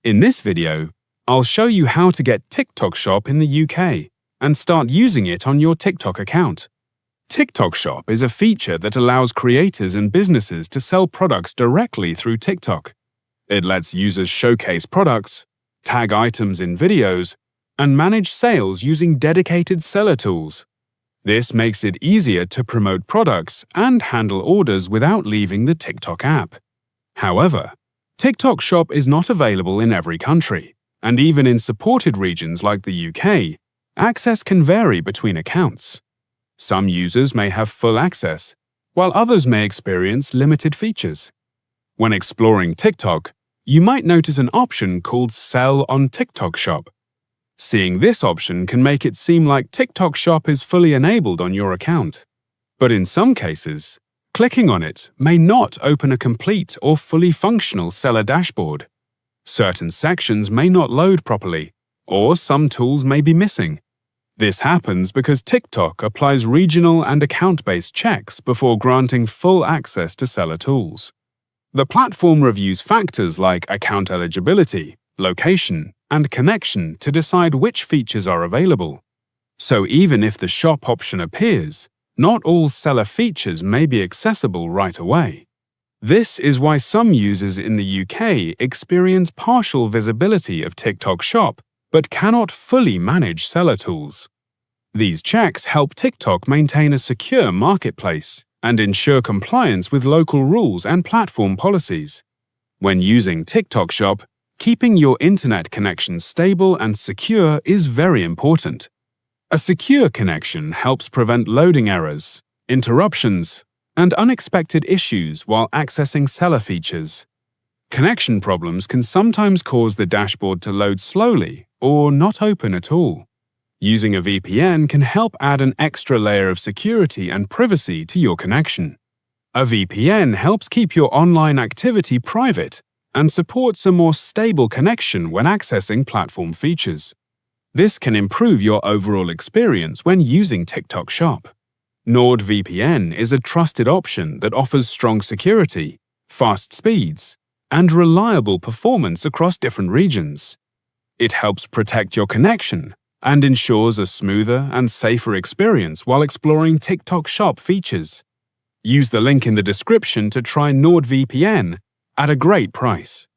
In this video, I'll show you how to get TikTok Shop in the UK and start using it on your TikTok account. TikTok Shop is a feature that allows creators and businesses to sell products directly through TikTok. It lets users showcase products, tag items in videos, and manage sales using dedicated seller tools. This makes it easier to promote products and handle orders without leaving the TikTok app. However, TikTok Shop is not available in every country, and even in supported regions like the UK, access can vary between accounts. Some users may have full access, while others may experience limited features. When exploring TikTok, you might notice an option called Sell on TikTok Shop. Seeing this option can make it seem like TikTok Shop is fully enabled on your account. But in some cases, clicking on it may not open a complete or fully functional seller dashboard. Certain sections may not load properly, or some tools may be missing. This happens because TikTok applies regional and account-based checks before granting full access to seller tools. The platform reviews factors like account eligibility, location, and connection to decide which features are available. So even if the shop option appears, not all seller features may be accessible right away. This is why some users in the UK experience partial visibility of TikTok Shop but cannot fully manage seller tools. These checks help TikTok maintain a secure marketplace and ensure compliance with local rules and platform policies. When using TikTok Shop, keeping your internet connection stable and secure is very important. A secure connection helps prevent loading errors, interruptions, and unexpected issues while accessing seller features. Connection problems can sometimes cause the dashboard to load slowly or not open at all. Using a VPN can help add an extra layer of security and privacy to your connection. A VPN helps keep your online activity private and supports a more stable connection when accessing platform features. This can improve your overall experience when using TikTok Shop. NordVPN is a trusted option that offers strong security, fast speeds, and reliable performance across different regions. It helps protect your connection and ensures a smoother and safer experience while exploring TikTok Shop features. Use the link in the description to try NordVPN at a great price.